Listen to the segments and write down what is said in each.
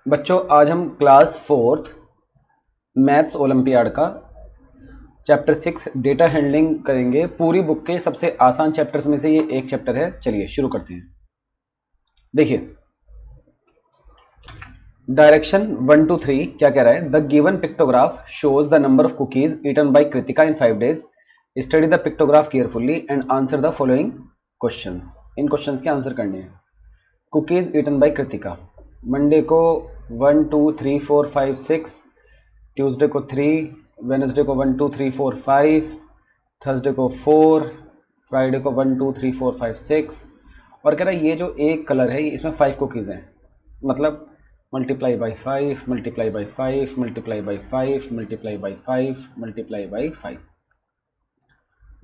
बच्चों आज हम क्लास 4th मैथ्स ओलंपियाड का चैप्टर 6 डेटा हैंडलिंग करेंगे। पूरी बुक के सबसे आसान चैप्टर्स में से ये एक चैप्टर है। चलिए शुरू करते हैं। देखिए डायरेक्शन 1 to 3 क्या कह रहा है। The given pictograph shows the number of cookies eaten by Kritika in 5 days। Study the pictograph carefully and answer the following questions. इन क्वेश्चंस के आंसर करने हैं। Cookies eaten by Kritika, Monday को 1 2 3 4 5 6, ट्यूसडे को 3, वेनसडे को 1 2 3 4 5, थर्सडे को 4, फ्राइडे को 1 2 3 4 5 6। और कह रहा है ये जो एक कलर है इसमें 5 कुकीज़ हैं, मतलब multiply by 5 multiply by 5 multiply by 5 multiply by 5 multiply by 5,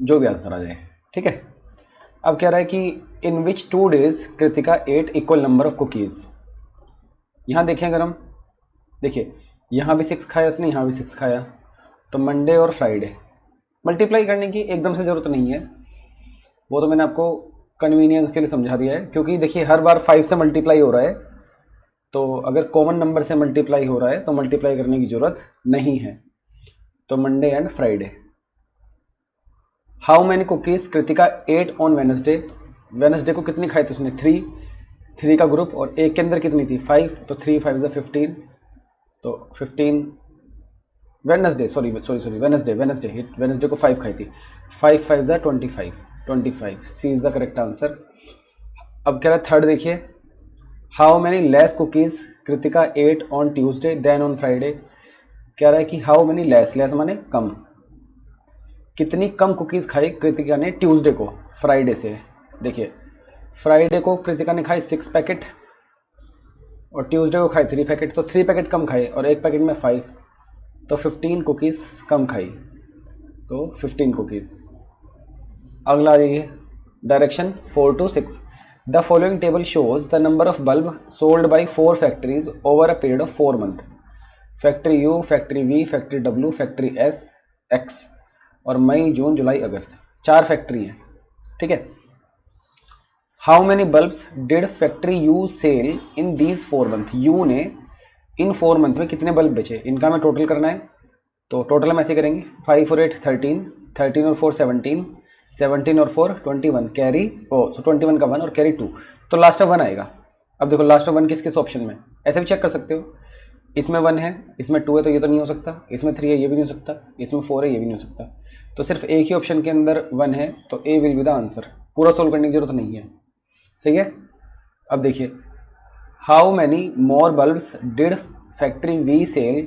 जो भी आंसर आ जाए। ठीक है। अब कह रहा है कि in which 2 days Kritika ate equal number of cookies. यहाँ देखें अगर हम देखिए यहाँ भी 6 खाया उसने, यहाँ भी 6 खाया, तो मंडे और फ्राइडे मल्टीप्लाई करने की एकदम से ज़रूरत नहीं है, वो तो मैंने आपको कन्वीनियंस के लिए समझा दिया है। क्योंकि देखिए हर बार 5 से मल्टीप्लाई हो रहा है, तो अगर कॉमन नंबर से मल्टीप्लाई हो रहा है तो मल्टीप्लाई करने की ज़रूरत नहीं है। तो Monday and Friday. How many cookies Kritika ate on Wednesday. Wednesday को कितनी खाई थी उसने? 3 का ग्रुप, और एक के अंदर कितनी थी? 5, तो 3 5 15, तो 15 वेनसडे वेनसडे को 5 खाई थी, 5 5 25, C is the correct answer. अब कह रहा है थर्ड देखिए, how many less cookies Kritika ate on Tuesday than on Friday. कह रहा है कि हाउ मैनी लेस माने कम, कितनी कम कुकीज खाई कृतिका ने ट्यूसडे को फ्राइडे से। देखिए फ्राइडे को कृतिका ने खाई 6 पैकेट और ट्यूसडे को खाई 3 पैकेट, तो 3 पैकेट कम खाए और एक पैकेट में 5, तो 15 कुकीज़ कम खाई, तो 15 कुकीज़। अगला देखिए direction 4 to 6। The following table shows the number of bulb sold by 4 factories over a period of 4 month। Factory U, factory V, factory W, factory S X, और मई जून जुलाई अगस्त 4 फैक्ट्री हैं। ठीक है। How many bulbs did factory U sell in these 4 month। U ने इन 4 month में कितने bulb बेचे, इनका हमें टोटल करना है। तो टोटल हम ऐसे करेंगे 5 और 8 13, 13 और 4 17, 17 और 4 21, कैरी 21 का 1 और कैरी 2, तो लास्ट में 1 आएगा। अब देखो लास्ट में 1 किस किस ऑप्शन में, ऐसे भी चेक कर सकते हो। इसमें 1 है, इसमें 2 है, तो ये तो नहीं हो सकता। इसमें 3 है, ये भी नहीं हो सकता। इसमें 4 है, ये भी नहीं हो सकता। तो सिर्फ एक ही ऑप्शन के अंदर 1 है, तो A will be the answer. पूरा सोल्व करने की जरूरत नहीं है। सही है। अब देखिए how many more bulbs did factory V sell.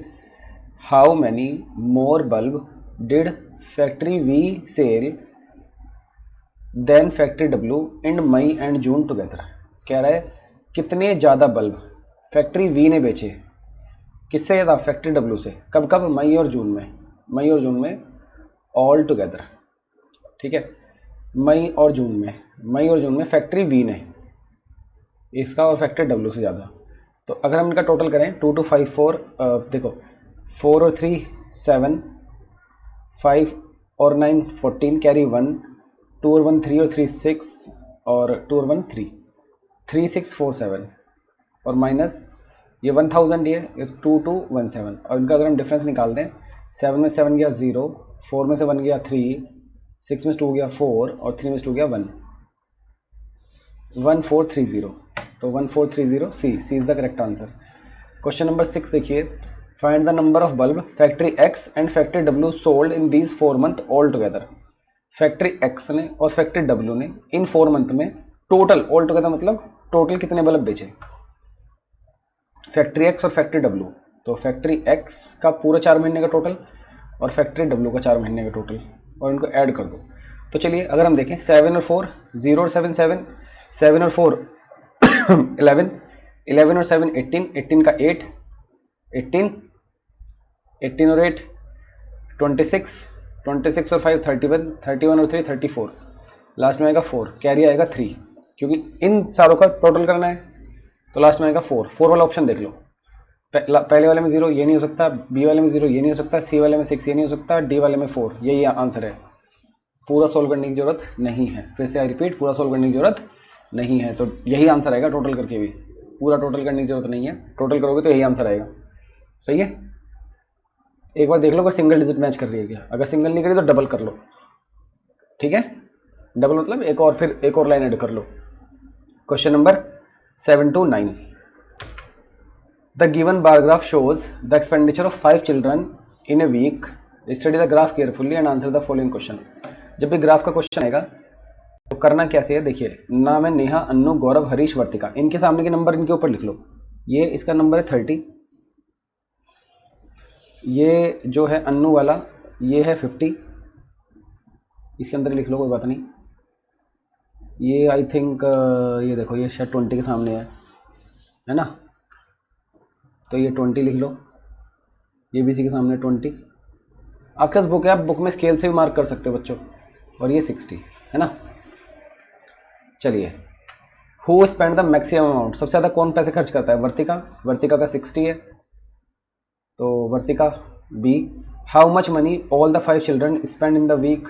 How many more bulb did factory V sell than factory W in May and June together. कह रहा है कितने ज़्यादा बल्ब फैक्ट्री वी ने बेचे, किससे ज़्यादा? फैक्ट्री डब्ल्यू से। कब कब? मई और जून में। मई और जून में ऑल टुगेदर। ठीक है। मई और जून में फैक्ट्री वी ने इसका और फैक्ट्री डब्ल्यू से ज़्यादा। तो अगर हम इनका टोटल करें 2 to 5 4, देखो 4 और 3 7, 5 और 9 14, कैरी 1, 2 और 1 3 और 3 6, और 2 और 1 3, 3 6 4 7, और माइनस ये 1000, ये 2 2 1 7। और इनका अगर हम डिफरेंस निकाल दें, 7 में 7 गया 0, 4 में से 1 गया 3, 6 में से 2 गया 4, और 3 में से 2 गया 1, 1430, तो 1430 C is the correct answer. Question number 6 देखिए, find the number of bulb factory X and factory W sold in these 4 month all together. Factory X ने और फैक्ट्री डब्ल्यू ने इन 4 month में टोटल, ऑल टुगेदर मतलब total कितने bulb बेचे, factory X और फैक्ट्री डब्ल्यू। तो फैक्ट्री एक्स का पूरा 4 महीने का टोटल और फैक्ट्री डब्ल्यू का 4 महीने का टोटल, और इनको ऐड कर दो। तो चलिए अगर हम देखें 7 और 4, 0 और 7 7, 7 और 4 11, 11 और 7 18, 18 का 8 18, 18 और 8 26, 26 और 5 31, 31 और 3 34, लास्ट में आएगा 4, कैरी आएगा 3, क्योंकि इन सारों का टोटल करना है। तो लास्ट में आएगा 4 वाला ऑप्शन देख लो। पहले वाले में 0, ये नहीं हो सकता। बी वाले में 0, ये नहीं हो सकता। सी वाले में 6, ये नहीं हो सकता। डी वाले में 4, यही आंसर है। पूरा सोल्व करने की जरूरत नहीं है। फिर से आई रिपीट, पूरा सोल्व करने की जरूरत नहीं है। तो यही आंसर आएगा टोटल करके भी। पूरा टोटल करने की जरूरत नहीं है, टोटल करोगे तो यही आंसर आएगा। सही है, एक बार देख लो अगर सिंगल डिजिट मैच कर रही है क्या, अगर सिंगल नहीं करी तो डबल कर लो, ठीक है, डबल मतलब एक और, फिर एक और लाइन ऐड कर लो। Question number 7 to 9, the given bar graph shows the expenditure of 5 children in a week, study the graph carefully and answer the following question. जब भी ग्राफ का क्वेश्चन आएगा तो करना कैसे है, देखिए नाम है नेहा, अन्नू, गौरव, हरीश, वर्तिका, इनके सामने के नंबर इनके ऊपर लिख लो। ये इसका नंबर है 30, ये जो है अन्नू वाला ये है 50, इसके अंदर लिख लो कोई बात नहीं। ये आई थिंक ये देखो ये शायद 20 के सामने है ना, तो ये 20 लिख लो, ये भी इसी के सामने 20। आपके पास बुक है, आप बुक में स्केल से भी मार्क कर सकते हो बच्चों। और ये 60 है ना। चलिए, who spend the maximum amount, सबसे ज़्यादा कौन पैसे खर्च करता है, वर्तिका, वर्तिका का 60 है, तो Vartika B. How much money all the 5 children spend in the week,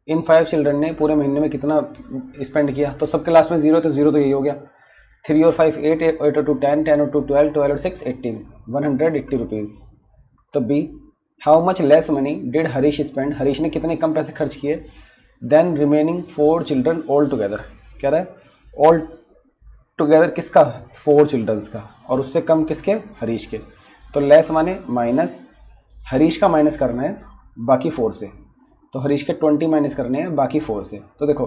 इन 5 चिल्ड्रन ने पूरे महीने में कितना स्पेंड किया, तो सबके लास्ट में 0 तो 0 तो यही हो गया। 3 और 5 8, 8 और 2 10, 10 और 2 12, 12 और 6 18, 180 रुपीज़। तो B, how much less money did Harish spend, Harish ने कितने कम पैसे खर्च किए, than remaining 4 children all together, कह रहा है ऑल टुगेदर किसका, 4 चिल्ड्रंस का, और उससे कम किसके, हरीश के। तो लेस माने माइनस, हरीश का माइनस करना है बाकी 4 से, तो हरीश के 20 माइनस करने हैं बाकी 4 से। तो देखो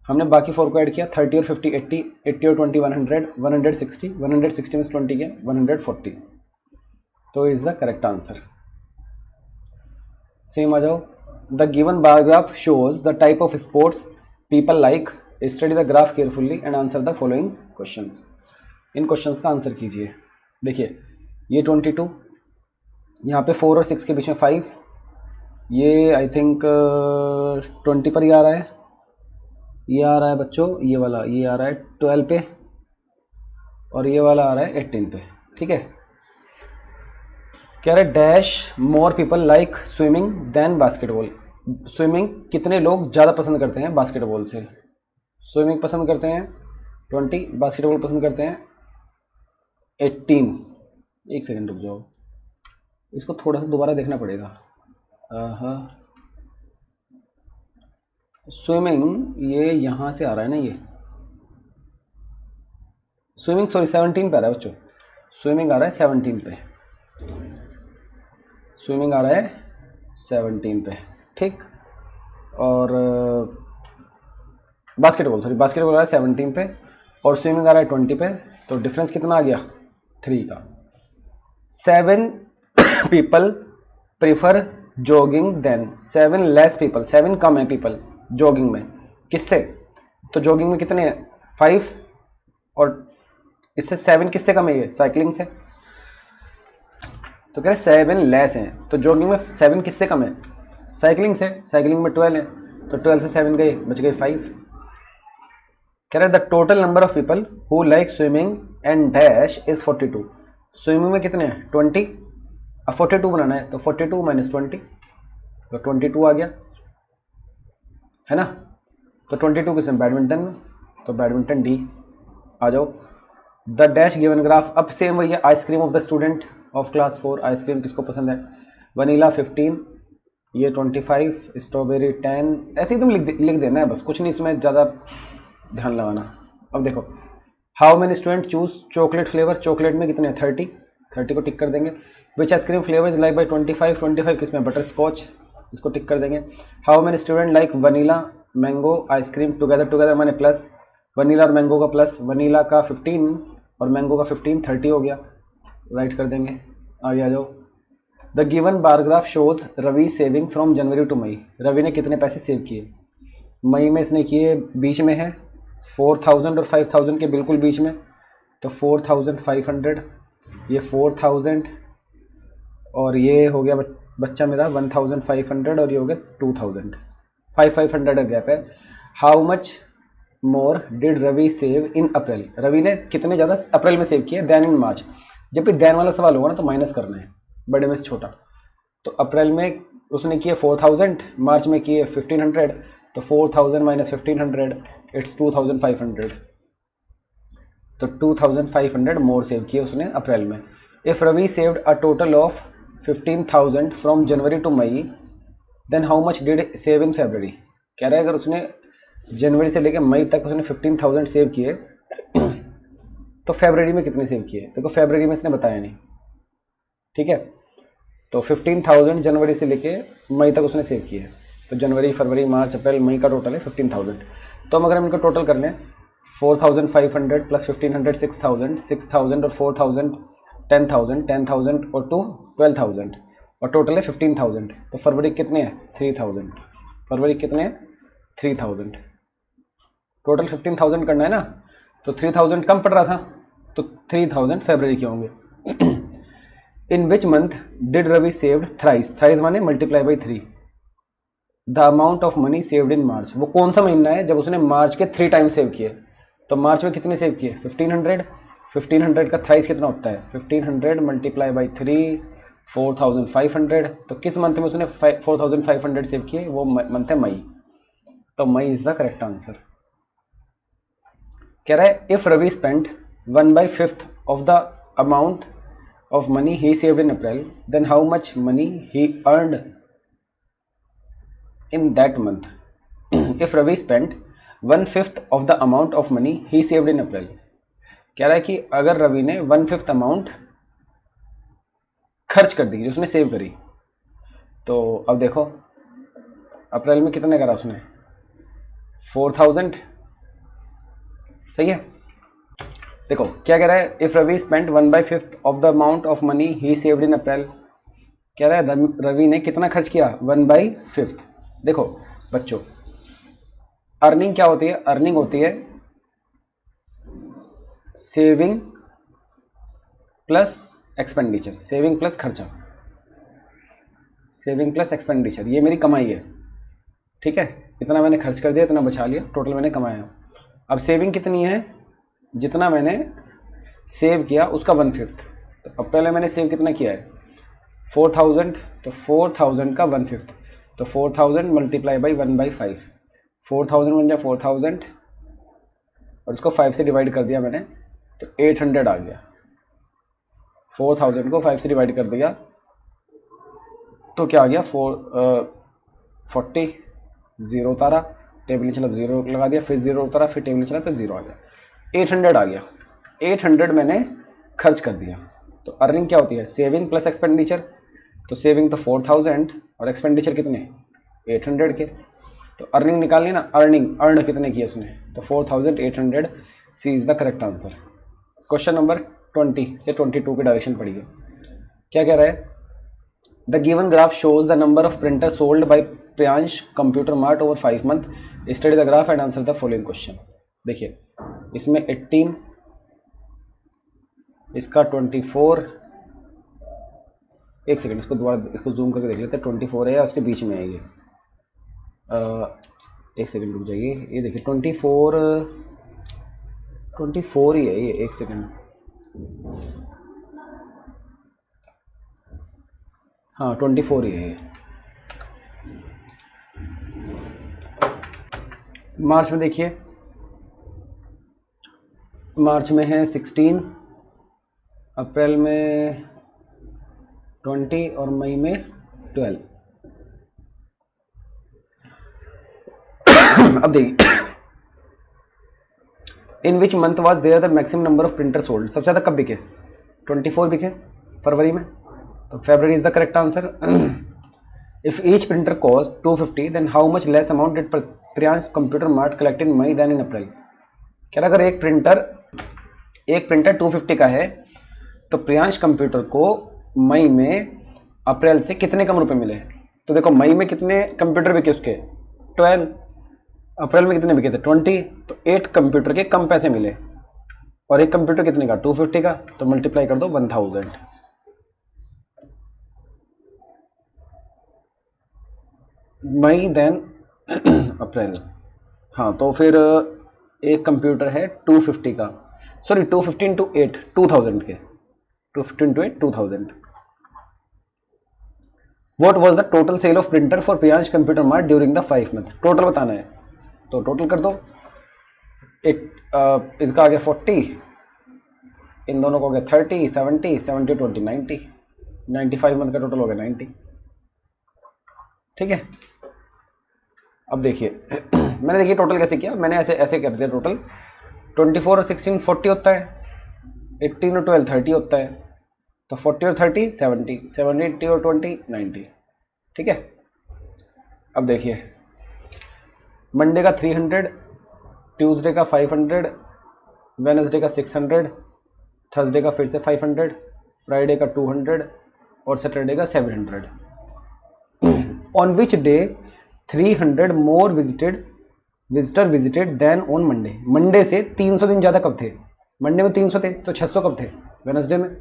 हमने बाकी 4 को ऐड किया, 30 और 50 80, 80 और 20 100, 160, 160 में 20 गया 140, तो is the correct answer. Same आ जाओ, the given bar graph shows the type of sports people like, study the graph carefully and answer the following questions. इन क्वेश्चंस का आंसर कीजिए। देखिए ये 22, यहाँ पे 4 और 6 के बीच में 5, ये आई थिंक 20 पर ही आ रहा है, ये आ रहा है बच्चों, ये वाला ये आ रहा है 12 पे, और ये वाला आ रहा है 18 पे, ठीक है। कह रहे dash more people like swimming than basketball, swimming कितने लोग ज़्यादा पसंद करते हैं बास्केटबॉल से, स्विमिंग पसंद करते हैं 20, बास्केटबॉल पसंद करते हैं 18। एक सेकंड रुक जाओ, इसको थोड़ा सा दोबारा देखना पड़ेगा। स्विमिंग ये यहाँ से आ रहा है ना, ये स्विमिंग सॉरी 17 पे आ रहा है बच्चों, स्विमिंग आ रहा है 17 पे, स्विमिंग आ रहा है 17 पे, ठीक। और बास्केटबॉल सॉरी बास्केटबॉल आ रहा है 17 पे और स्विमिंग आ रहा है 20 पे, तो डिफरेंस कितना आ गया 3 का। 7 people prefer jogging than, 7 less people, 7 कम है पीपल जॉगिंग में, किससे, तो जॉगिंग में कितने हैं 5, और इससे 7 किससे कम है, ये साइकिलिंग से, तो कह रहे 7 लेस हैं, तो जॉगिंग में 7 किससे कम है, साइकिलिंग से, साइकिलिंग में 12 है, तो 12 से 7 गए बच गए 5। कह रहे the total number of people who like swimming and dash is 42, swimming में कितने हैं 20, अब 42 बनाना है, तो 42 माइनस 20, तो 22 आ गया है ना। तो 22 किसमें, बैडमिंटन में, तो बैडमिंटन डी। आ जाओ, द डैश गिवन ग्राफ, अब सेम वही है, ice cream of the student of class 4, ice cream किसको पसंद है, वनीला 15, ये 25, स्ट्रॉबेरी 10, ऐसे ही तुम लिख देना है बस, कुछ नहीं इसमें ज़्यादा ध्यान लगाना। अब देखो how many student choose chocolate flavour, chocolate में कितने 30, 30 को टिक कर देंगे। Which ice cream flavour is like by 25, 25 किसमें बटर स्कॉच, इसको टिक कर देंगे। How many student like vanilla mango ice cream together, together माने प्लस, वनीला और मैंगो का प्लस, वनीला का 15 और मैंगो का 15, 30 हो गया, राइट कर देंगे। आगे आ जाओ, the given bar graph shows Ravi saving from January to May, Ravi ने कितने पैसे सेव किए, मई में इसने किए, बीच में है 4000 और 5000 के बिल्कुल बीच में, तो 4500, ये 4000 और ये हो गया बच्चा मेरा 1500 और ये हो गया 2000, 500 का गैप है। How much more did Ravi save in April, Ravi ने कितने ज़्यादा अप्रैल में सेव किए देन इन मार्च, जब भी देन वाला सवाल होगा ना तो माइनस करना है बड़े में से छोटा, तो अप्रैल में उसने किए 4000, मार्च में किए 1500, तो 4000 माइनस 1500 इट्स 2500। तो 2500 मोर सेव किए उसने अप्रैल में। If Ravi saved a total of 15,000 from January to May, then how much did save in February. कह रहा है अगर उसने जनवरी से लेकर मई तक उसने 15,000 सेव किए तो फेब्रवरी में कितने सेव किए। देखो फेब्रवरी में इसने बताया नहीं, ठीक है। तो 15,000 जनवरी से लेके मई तक उसने सेव किए, तो जनवरी फरवरी मार्च अप्रैल मई का टोटल है 15,000। तो अगर हम इनको टोटल कर लें 4,500 प्लस 1,500 6,000, 6,000 और 4,000 10,000, 10,000 और 2 12,000 और टोटल है 15,000। तो फरवरी कितने हैं 3,000, फरवरी कितने हैं 3,000। टोटल 15,000 करना है ना, तो 3,000 कम पड़ रहा था, तो 3,000 फरवरी के होंगे। In which month did Ravi saved thrice, thrice माने multiply by 3 the amount of money saved in March. वो कौन सा महीना है जब उसने मार्च के 3 टाइम सेव किए। तो मार्च में कितने सेव किए 1500, 1500 का थ्राइस कितना होता है 1500 मल्टीप्लाई बाई 3 4,500। तो किस मंथ में उसने 4,500 सेव किए, वो मंथ है मई। तो May is the correct answer. कह रहा है if Ravi spent 1/5 of the amount of money he saved in April, then how much money he earned in that month. If Ravi spent 1/5 of the amount of money he saved in April, कह रहा है कि अगर रवि ने 1/5 amount खर्च कर दी जो उसने सेव करी, तो अब देखो अप्रैल में कितने करा उसने 4,000, सही है। देखो क्या कह रहा है if Ravi spent 1/5 of the amount of money he saved in April. कह रहा है रवि ने कितना खर्च किया 1/5। देखो बच्चों अर्निंग क्या होती है, अर्निंग होती है saving plus expenditure, saving plus खर्चा, सेविंग प्लस एक्सपेंडिचर, ये मेरी कमाई है, ठीक है। इतना मैंने खर्च कर दिया, इतना बचा लिया, टोटल मैंने कमाया। अब सेविंग कितनी है, जितना मैंने सेव किया उसका 1/5। तो अप्रैल में मैंने सेव कितना किया है 4,000, तो 4,000 का 1/5, तो 4,000 मल्टीप्लाई बाई 1/5, 4,000 बन जाए 4,000 और इसको 5 से डिवाइड कर दिया मैंने, तो 800 आ गया। 4,000 को 5 से डिवाइड कर दिया तो क्या आ गया 40, जीरो उतारा, टेबल में चला तो जीरो लगा दिया, फिर जीरो उतारा, फिर टेबल में चला तो जीरो आ गया, 800 आ गया। 800 मैंने खर्च कर दिया। तो अर्निंग क्या होती है सेविंग प्लस एक्सपेंडिचर। तो सेविंग तो 4,000 और एक्सपेंडिचर कितने 800 के। तो अर्निंग निकालनी ना, अर्निंग अर्न कितने किए उसने, तो 4,800। C is the correct answer. Question number 20 से 22 के डायरेक्शन पढ़िए। क्या कह रहा है the given graph shows the number of printer sold by Priyansh computer mart over 5 month, study the graph and answer the following question. देखिए इसमें 18, इसका 24, एक सेकंड इसको दोबारा इसको जूम करके देख लेते हैं, 24 है या उसके बीच में है ये, एक सेकंड रुक जाइए, ये देखिए 24 ही है ये, एक सेकंड, हाँ 24 ही है ये। मार्च में देखिए, मार्च में है 16, अप्रैल में 20 और मई में 12। अब देखिए in which month was there the maximum number of printer sold, सबसे ज्यादा कब बिके 24 बिके फरवरी में, तो February is the correct answer. If each printer cost 250 then how much less amount did Priyansh computer mart collect in May than in April. कह रहा अगर एक प्रिंटर 250 का है तो प्रियांश कंप्यूटर को मई में अप्रैल से कितने कम रुपए मिले। तो देखो मई में कितने कंप्यूटर बिके उसके 12, अप्रैल में कितने बिके थे 20, तो 8 कंप्यूटर के कम पैसे मिले। और एक कंप्यूटर कितने का 250 का, तो मल्टीप्लाई कर दो 1000, मई देन अप्रैल। हाँ तो फिर एक कंप्यूटर है 250 का, सॉरी 250 इंटू 8 2000 के, 250 into 8 2000। What was the total sale of printer for Priyansh computer mart during the 5 month, total बताना है। तो टोटल कर दो, एक इसका आ गया 40 इन दोनों को हो गया 30, 70, 70, 20, 90, 95 मंथ का टोटल हो गया 90। ठीक है, अब देखिए मैंने देखिए टोटल कैसे किया, मैंने ऐसे ऐसे कर दिया टोटल। 24 और 16 40 होता है, 18 और 12 30 होता है, तो 40 और 30 70, 70 80 और 20 90। ठीक है, अब देखिए मंडे का 300, ट्यूसडे का 500, वेनसडे का 600, थर्सडे का फिर से 500, फ्राइडे का 200 और सैटरडे का 700। On which day 300 more visitor visited than on Monday. Monday से 300 दिन ज्यादा कब थे? मंडे में 300 थे, तो 600 कब थे? वेनसडे में।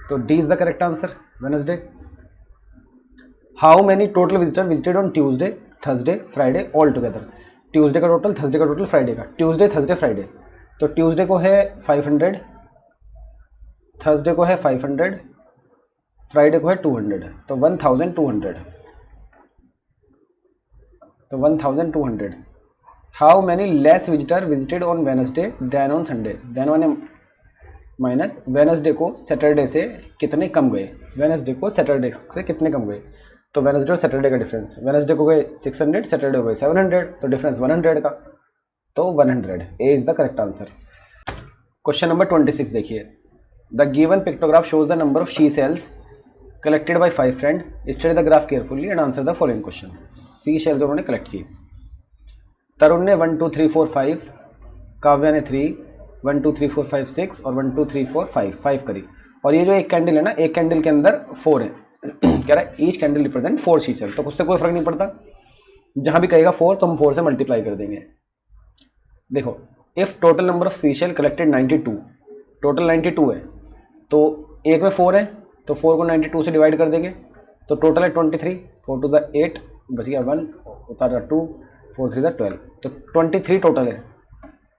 तो D is the correct answer, Wednesday. How many total visitor visited on Tuesday, Thursday, Friday all together. Tuesday का टोटल, थर्सडे का टोटल, फ्राइडे का, ट्यूसडे थर्सडे फ्राइडे। तो ट्यूसडे को है 500, थर्सडे को है 500, फ्राइडे को है 200, तो 1200। तो 1200। How many less visitor visited on Wednesday than on Sunday. Then मैंने माइनस वेनसडे को सैटरडे से कितने कम गए, वेनसडे को सैटरडे से कितने कम गए। तो वेनसडे और सैटरडे का डिफरेंस, वेनसडे को गए 600, सैटरडे को गए 700, तो डिफरेंस 100 का, तो 100। A is the correct answer. Question number 26 देखिए, the given pictograph shows the number of sea shells collected by 5 friend, study the graph carefully and answer the following question. Sea shells उन्होंने collect की। तरुण ने 1 2 3 4 5, काव्या ने 3, 1 2 3 4 5 6 और 1 2 3 4 5 करी। और ये जो एक कैंडल है ना, एक कैंडल के अंदर 4 है कह रहा है each candle represent 4 seashell. तो उससे कोई फर्क नहीं पड़ता, जहां भी कहेगा 4 तो हम 4 से मल्टीप्लाई कर देंगे। देखो, if total number of seashell collected 92, total 92 है, तो एक में 4 है, तो 4 को 92 से डिवाइड कर देंगे, तो टोटल है 23, 4 टू द 8, बच गया 1, उतारा 2, 4 3 द 12, तो 23 टोटल है।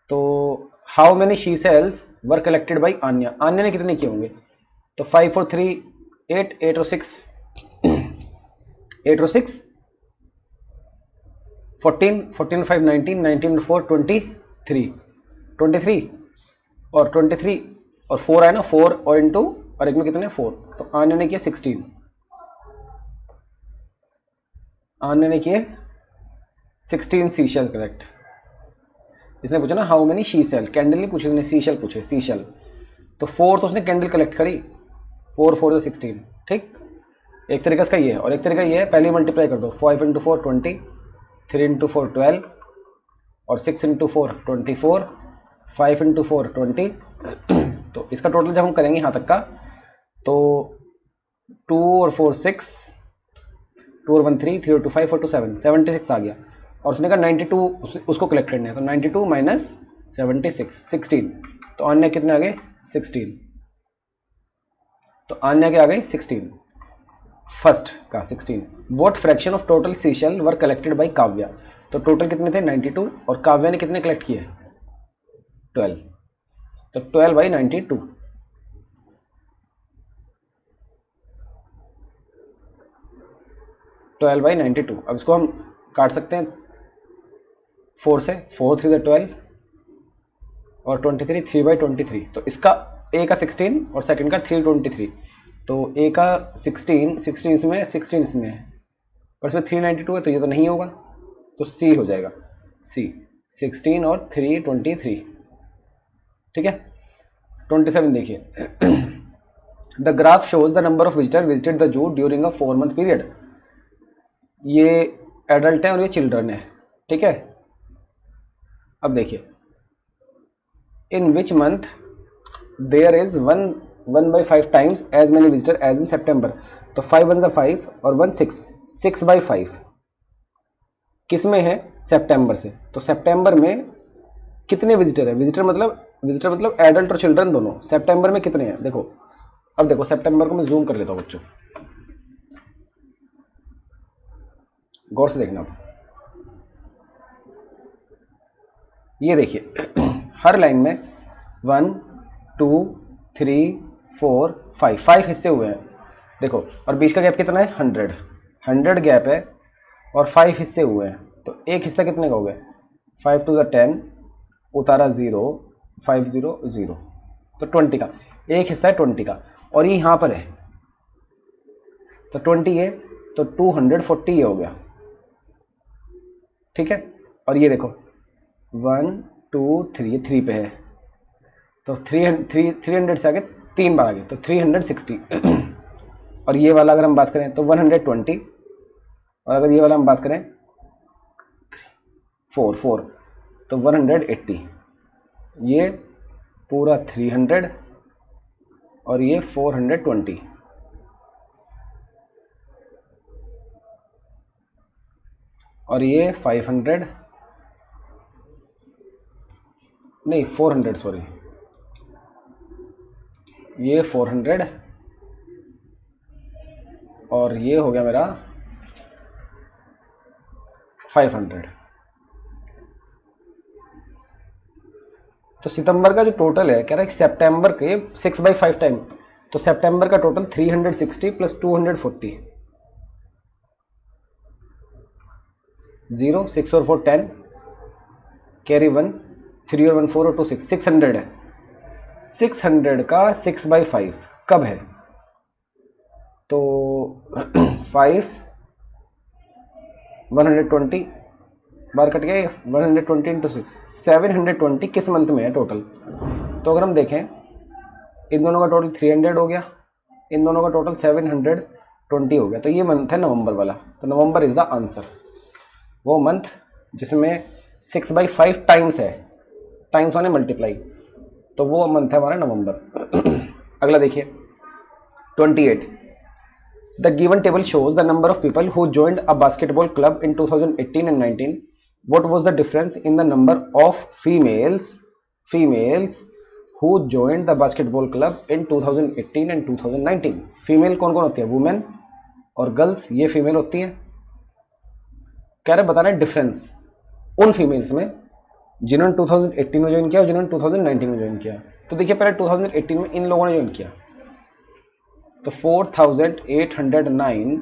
तो how many seashells were collected by Anya, Anya ने कितने किए होंगे? तो 5 और 3 8, 8 और 6 8 और 6 14, 14 5 19, 19 4 23, 23 और 23 और 4 आया ना, 4 और इंटू और एक में कितने 4, तो आन्या ने किया 16, आन्या ने किए 16 सी शेल कलेक्ट। इसने पूछा ना how many seashell, candle नहीं पूछे, सी शेल पूछे, सी शेल। तो 4 तो उसने कैंडल कलेक्ट करी, 4 4 16। ठीक, एक तरीका इसका ये है, और एक तरीका ये है, पहले मल्टीप्लाई कर दो, 5 इंटू 4 20, 3 इंटू 4 12 और 6 इंटू 4 24, 5 इंटू 4 20। तो इसका टोटल जब हम करेंगे यहाँ तक का, तो 2 और 4 6, 2 और 1 3, 3 और 2 5, 4 2 7, 76 आ गया। और उसने कहा 92 उसको कलेक्ट करना है, तो 92 माइनस 76 16, तो अन्य कितने आ गए 16, तो अन्य के आ गए 16, फर्स्ट का 16। What fraction of total seashell were collected by Kavya, तो टोटल कितने थे 92 और काव्या ने कितने कलेक्ट किए 12, तो 12 बाई 92, अब इसको हम काट सकते हैं 4 से, 4 3 12 और 23 3 बाई 23, तो इसका ए का 16 और सेकंड का 323, तो ए का 16 16 इसमें 16 इसमें है, पर इसमें 392 है, तो ये तो नहीं होगा, तो सी हो जाएगा, सी 16 और 323। ठीक है, 27 देखिए, the graph shows the number of visitor visited the zoo during a 4 month period. ये एडल्ट है और ये चिल्ड्रन है। ठीक है, अब देखिए, in which month there is 1/5 times as many visitor as in September. तो 5 1 5 और 1 6, 6/5 किस में है सितंबर से, तो सितंबर में कितने विजिटर है, विजिटर मतलब एडल्ट और चिल्ड्रन दोनों, सितंबर में कितने हैं देखो। अब देखो सितंबर को मैं जूम कर लेता हूं बच्चों, गौर से देखना। ये देखिए हर लाइन में 1 2 3 4 5 हिस्से हुए हैं देखो, और बीच का गैप कितना है 100 गैप है और 5 हिस्से हुए हैं, तो एक हिस्सा कितने का हो गया 5 to the 10, उतारा 0, 5 0 0, तो 20 का एक हिस्सा है 20 का, और ये यहाँ पर है तो 20 है तो 240 ये हो गया, ठीक है। और ये देखो 1 2 3, ये 3 पे है तो 300 से आगे 3 बार आगे तो 360 और ये वाला अगर हम बात करें तो 120, और अगर ये वाला हम बात करें 4 तो 180, ये पूरा 300 और ये 420, और ये 500 नहीं 400 सॉरी, ये 400 और ये हो गया मेरा 500। तो सितंबर का जो टोटल है कह रहा है सितंबर के 6/5 टाइम, तो सितंबर का टोटल 360 प्लस 240, 0 6 और 4 10, कैरी 1 3 और 1 4 और 2 6, 600 है। 600 का 6/5 कब है, तो 5 120 बार कट गया, 120 इंटू 6 720 किस मंथ में है टोटल। तो अगर हम देखें इन दोनों का टोटल 300 हो गया, इन दोनों का टोटल 720 हो गया, तो ये मंथ है नवंबर वाला, तो नवंबर इज द आंसर। वो मंथ जिसमें 6/5 टाइम्स है, टाइम्स माने मल्टीप्लाई, तो वो मंथ है हमारा नवंबर। अगला देखिए 28, the given table shows the number of people who joined a basketball club in 2018 and 19. What was the difference in the number of females who joined the basketball club in 2018 and 2019? Female कौन कौन होती है, women और girls, ये female होती हैं। कह रहे बताना डिफरेंस उन फीमेल्स में जिन्होंने 2018 में ज्वाइन किया और जिन्होंने 2019 में ज्वाइन किया। तो देखिए पहले 2018 में इन लोगों ने ज्वाइन किया तो 4809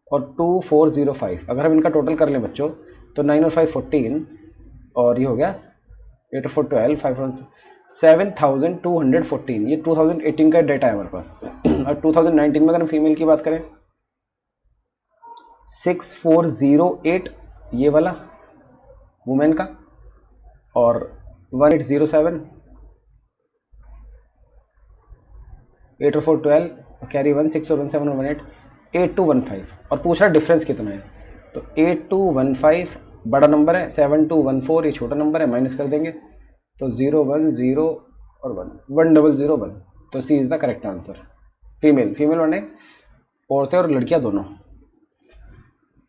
और 2405, अगर हम इनका टोटल कर लें बच्चों तो 9 और 5 14 और ये हो गया 8 और 4 12 5 और 7214, ये 2018 का डेटा है हमारे पास। और 2019 में अगर हम फीमेल की बात करें 6408 ये वाला वुमेन का, और 1807 8 और 4 12 कैरी 1 6 और 1 7 और 1 8 8215, और पूछ रहा डिफरेंस कितना है, तो 8215 बड़ा नंबर है, 7214 ये छोटा नंबर है, माइनस कर देंगे तो 010 और 1001, तो C is the correct answer. Female माने औरतें और लड़कियां दोनों।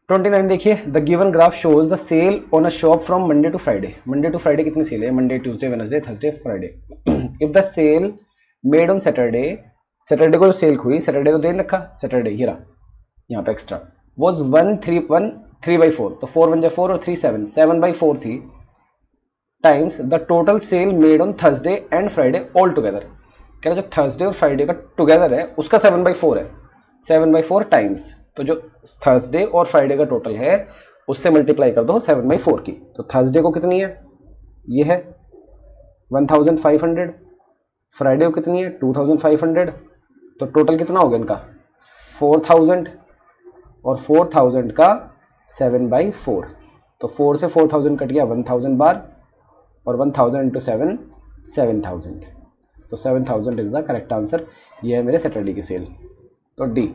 29 देखिए, the given graph shows the sale on a shop from Monday to Friday. Monday to Friday कितनी सेल है, Monday Tuesday Wednesday Thursday Friday. If the sale made on Saturday, Saturday को जो सेल हुई, सैटरडे तो दे रखा, Saturday ही रहा यहाँ पे एक्स्ट्रा, वॉज 3/4, तो 4 1 4 और 3 7, 7/4 थी, times the total sale made on Thursday and Friday all together. कह रहा जो थर्सडे और फ्राइडे का टुगेदर है उसका 7/4 है, 7/4 टाइम्स, तो जो थर्सडे और फ्राइडे का टोटल है उससे मल्टीप्लाई कर दो 7/4 की, तो थर्सडे को कितनी है, ये है 1500, फ्राइडे को कितनी है 2500, तो टोटल कितना हो गया इनका 4000, और 4000 का 7/4, तो 4 से 4000 कट गया 1000 बार, और 1000 इंटू 7 7000, तो 7000 इज द करेक्ट आंसर। ये है मेरे सैटरडे की सेल, तो डी।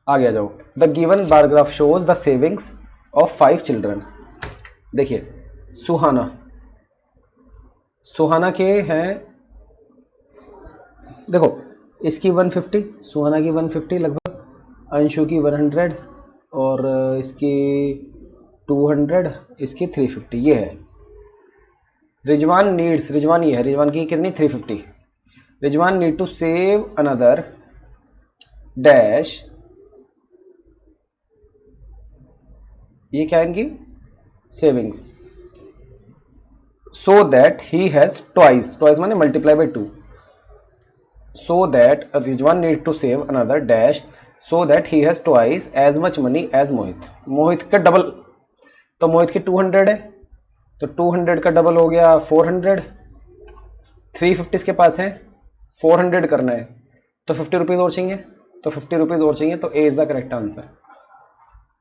आगे आ जाओ, the given bar graph shows the savings of 5 children. देखिए सुहाना के हैं, देखो इसकी 150, सुहाना की 150 लगभग, अंशु की 100 और इसकी 200, इसकी 350, ये है। रिजवान ये है, रिजवान की कितनी 350। Rizwan need to save another dash, ये क्या है इनकी savings, so that he has twice माने multiply by 2, so that Rizwan need to save another dash so that he has twice as much money as Mohit का डबल, तो मोहित की 200 है तो 200 का डबल हो गया 400, 350 के पास है, 400 करना है, तो 50 रुपीज़ और चाहिए, तो 50 रुपीज़ और चाहिए, तो A is the correct answer.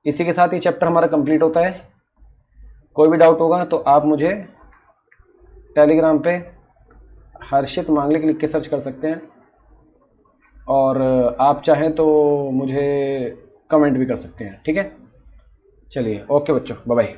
इसी के साथ ये चैप्टर हमारा कंप्लीट होता है। कोई भी डाउट होगा तो आप मुझे टेलीग्राम पे हर्षित मांगलिक लिख के सर्च कर सकते हैं, और आप चाहें तो मुझे कमेंट भी कर सकते हैं। ठीक है, चलिए ओके बच्चों, बाय बाय।